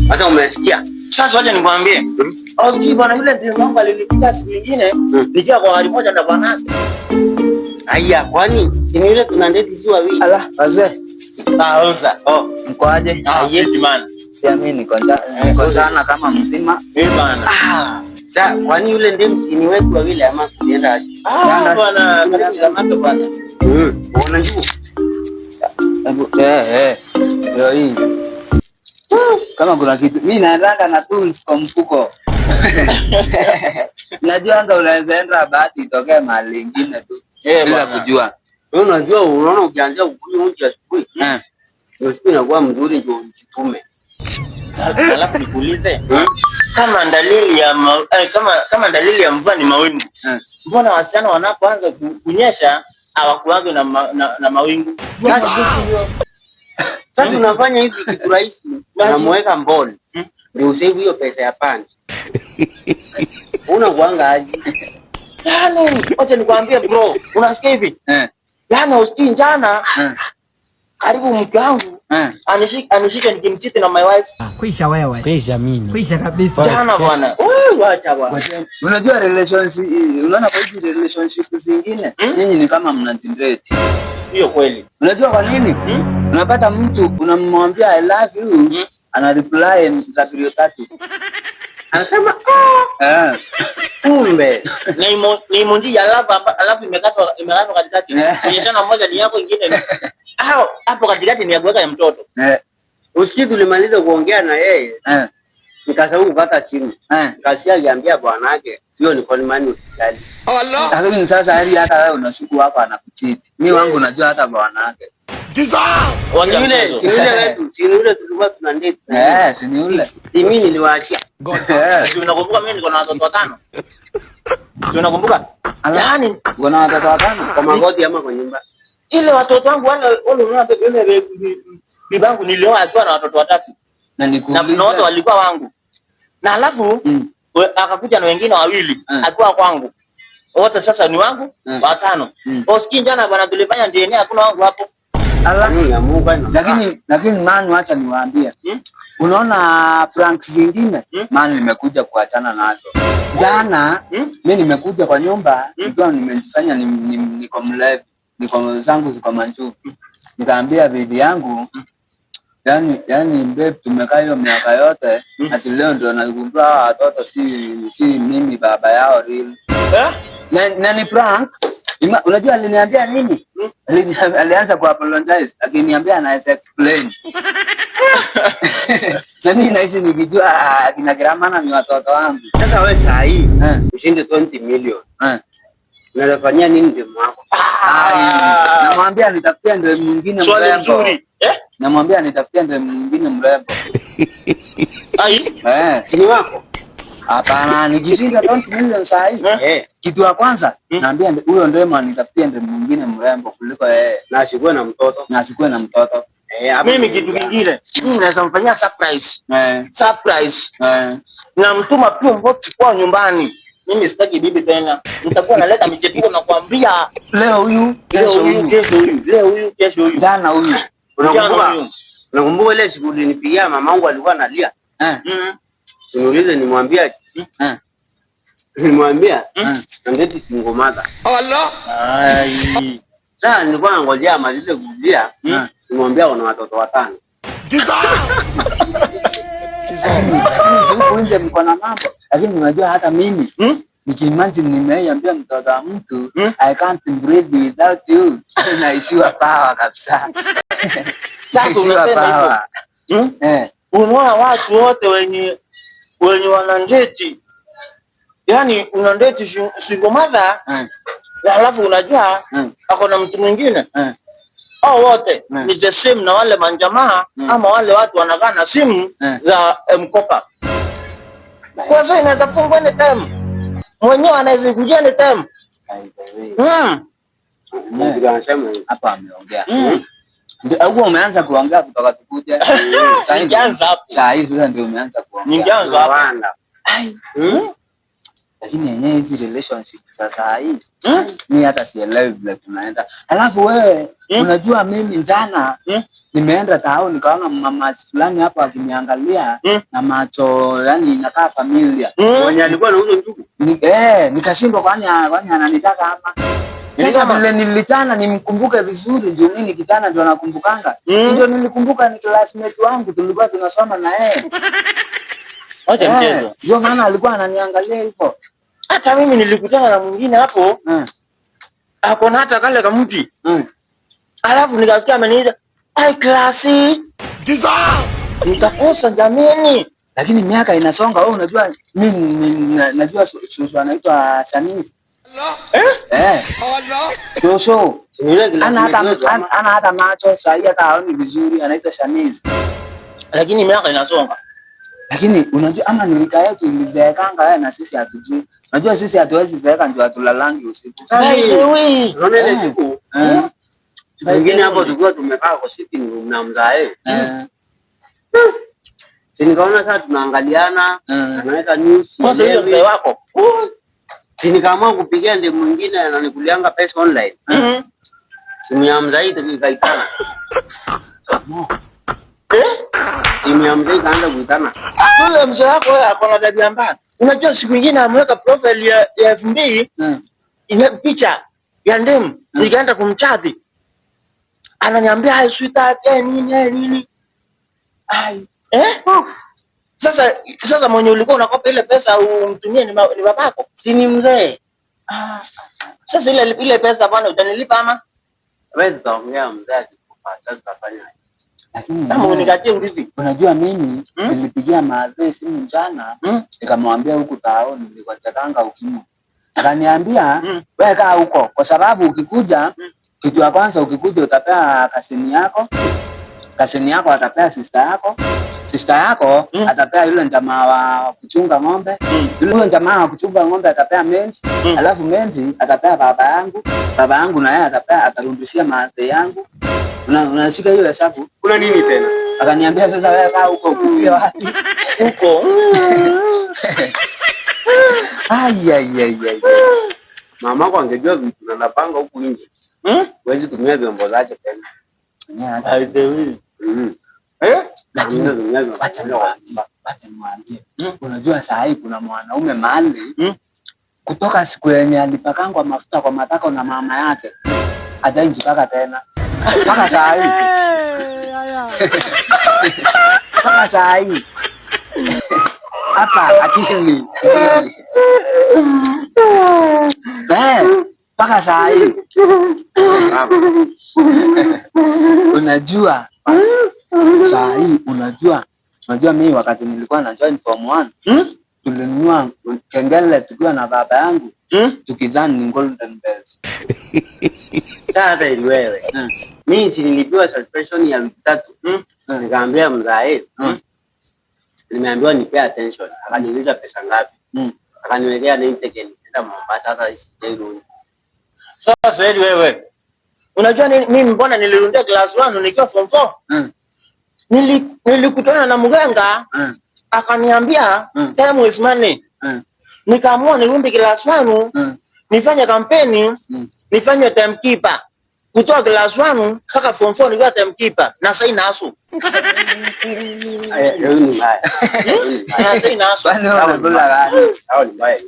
Sasa umesikia? Sasa acha nikwambie. Oski bwana yule ndiye mambo alinipiga siku nyingine nikiwa kwa gari moja na bwanake. Haya, kwani si yule tuna ndeti si wawili? Ala, wazee. Oza. Mkoaje? Yeti man. Pia mimi niko sana kama mzima. Bwana. Sasa kwani yule ndiye msini wetu wawili ama kuenda aje? Bwana, kama bwana. Unajua? Ndio hii. Kama kuna kitu mimi nataka na tools kwa mfuko. Najua anga unaweza enda bahati itokee mahali nyingine tu bila kujua. Wewe unajua, unaona ukianzia ukunywa unji asubuhi. Ndio siku inakuwa mzuri ndio ujitume. Alafu nikuulize kama kama dalili ya mvua ni mawingu. Mbona wasichana wanapoanza kunyesha hawakuangi na mawingu? Sasa unafanya hivi kitu rahisi, unamweka mboni. Ndio usave hiyo pesa ya pani. Unakuanga aje? Yaani, acha nikwambie bro, unasikia hivi? Yaani usikii jana karibu mke wangu anishika nikimchiti na my wife. Kwisha wewe. Kwisha mimi. Kwisha kabisa. Jana bwana. Acha bwana. Unajua relationship, unaona kwa hizi relationship zingine, nyinyi ni kama mnazindrate. Hiyo kweli. Unajua kwa nini? Unapata mtu unamwambia I love you, ana reply mtabiri tatu. Anasema kumbe ni emoji ya love alafu imekatwa katikati. Kuonyeshana moja ni yako nyingine. Hapo katikati ni ya kuweka ya mtoto. Usikii tulimaliza kuongea na yeye. Nikasahau kukata simu. Nikasikia aliambia bwanake, hiyo ni kwa nini usijali. Allah. Lakini sasa hali hata wewe unashuku wako anakuchiti. Mimi wangu najua hata bwanake. Si yule tulikuwa tuna date. Si yule. Si mimi niliwaachia. Si unakumbuka mimi niko na watoto watano? Si unakumbuka? Yaani uko na watoto watano kwa magoti ama kwa nyumba? Ile watoto wangu wale unaona ile bibangu nilioa akiwa na watoto watatu. Na wote walikuwa wangu. Na alafu akakuja na wengine wawili akiwa kwangu. Wote sasa ni wangu watano. Oski jana bwana tulifanya DNA hakuna wangu hapo. Lakini man acha niwaambie. Unaona pranks zingine man nimekuja kuachana nazo. Jana mimi nimekuja kwa nyumba nikiwa nimejifanya niko mlevi. Niko zangu ziko manjuku. Nikaambia bibi yangu yani babe tumekaa hiyo miaka yote ati leo ndio nagundua watoto si mimi baba yao real. Na ni prank. Unajua aliniambia nini? Alianza ku apologize, akiniambia anaweza explain. Na mimi naishi nikijua kina Gramana ni watoto wangu. Sasa wewe saa hii ushinde 20 million. Unafanyia nini demu wako? Namwambia nitafutie ndio mwingine mrembo. Namwambia nitafutie ndio mwingine mrembo. Si ni wako? Hapana, nikishinda 20 million saa hii. Kitu ya kwanza naambia huyo ndio nitafutie ndio mwingine mrembo kuliko yeye. Na asikuwe na mtoto. Mimi kitu kingine, mimi naweza mfanyia surprise. Surprise. Na mtuma pia mbochi kwa nyumbani. Mimi sitaki bibi tena. Nitakuwa naleta michepuko na kuambia leo huyu, kesho huyu. Leo huyu, kesho huyu. Jana huyu. Unakumbuka ile siku nilipigia mamangu alikuwa analia? Niulize nimwambia. Nimwambia ndeti single mother. Allah. Sasa nilikuwa nangojea amalize kulia. Nimwambia una watoto watano. Huko nje mko na mambo. Lakini unajua hata mimi nikimagine nimeambia mtoto wa mtu I can't breathe without you. Naishiwa power kabisa. Sasa unasema hivyo. Unaona watu wote wenye wanandeti. Yaani unandeti single mother. Alafu unajua ako na mtu mwingine. Hao wote ni the same na wale manjamaa ama wale watu wanakaa na simu za mkopa. Kwa sababu inaweza fungwa ni time. Mwenyewe anaweza kujia ni time. Hapa ameongea. Ndio umeanza kuongea kutoka tukuje. Ningeanza hapo. Saa hizi ndio umeanza kuongea. Ningeanza hapo. Lakini yenyewe hizi relationship sasa hii mimi hata sielewi vile tunaenda. Alafu wewe unajua mimi jana nimeenda tao nikaona mama fulani hapa akiniangalia na macho yani inakaa familia. Mwenye alikuwa anauza njugu. Nikashindwa kwani ananitaka hapa. Sasa vile nilitana nimkumbuke vizuri ndio mimi kijana ndio nakumbukanga. Ndio nilikumbuka ni classmate wangu tulikuwa tunasoma na yeye. Acha mchezo. Ndio maana alikuwa ananiangalia hivyo. Hata mimi nilikutana na mwingine hapo. Ako na hata kale kamuti. Alafu nikasikia ameniita, "Ai klasi." Nikakosa jamani. Lakini miaka inasonga. Wewe unajua mimi najua shosho anaitwa Shanice. Allah. Shosho. Ana hata macho sahi hata haoni vizuri anaitwa Shanice. Lakini miaka inasonga. Lakini unajua ama nilika yetu ilizeekanga wewe na sisi hatujui. Unajua sisi hatuwezi zeeka ndio atulalangi usiku. Unaona ile siku? Wengine hapo tulikuwa tumekaa kwa sitting room na mzae. Si nikaona sasa tunaangaliana, anaweka news. Kwanza hiyo mzee wako. Si nikaamua kupigia ndiye mwingine ananikulianga pesa online. Simu ya mzae ikaitana. Simu ya mzee ikaanza kuitana. Yule mzee wako wewe ako na tabia mbaya. Unajua siku nyingine ameweka profile ya FB ina picha ya ndem nikaenda kumchati. Ananiambia hai sweetheart nini. Ai. Sasa mwenye ulikuwa unakopa ile pesa umtumie ni babako. Si ni mzee. Sasa ile pesa bwana utanilipa ama? Wewe utaongea mzee akikufa sasa tutafanya. Lakini kama unikatie urithi. Unajua mimi nilipigia madhe simu jana nikamwambia huku tao nilikwachakanga ukimwi. Akaniambia wewe kaa huko kwa sababu ukikuja kitu ya kwanza ukikuja utapea kasini yako atapea sister yako atapea yule jamaa wa kuchunga ng'ombe. Yule jamaa wa kuchunga ng'ombe atapea menji, alafu menji atapea baba yangu na yeye atarudishia madhe yangu. Unashika hiyo hesabu? Kuna nini tena? Akaniambia sasa wewe kaa huko ukifia wapi? Huko. Ai. Mamako angejua vitu na napanga huku nje. Huwezi tumia vyombo zake tena. Haidewi. Lakini acha niwaambie. Unajua saa hii kuna mwanaume mahali kutoka siku yenye alipakangwa mafuta kwa matako na mama yake hajainjipaka tena. Mpaka saa hii. Mpaka saa hii. Hapa akili. Mpaka saa hii. Unajua saa hii unajua mimi wakati nilikuwa na join form 1 tulinunua kengele tukiwa na baba yangu tukidhani ni golden bells. Sasa ili wewe mimi nilipewa suspension ya wiki 3 nikaambia mzae nimeambiwa nipe attention akaniuliza pesa ngapi akaniwekea na intake nenda Mombasa hata isijirudi. Sasa ili wewe unajua mimi mbona nilirundia class 1 nikiwa form 4 nilikutana na mganga akaniambia time is money. Nikaamua nirudi class 1 nifanye kampeni nifanye timekeeper kutoa class 1 mpaka form 4 nilikuwa timekeeper na sasa inasu. Ni mbaya. Na sasa inasu. Bwana unakula gani? Hao ni mbaya.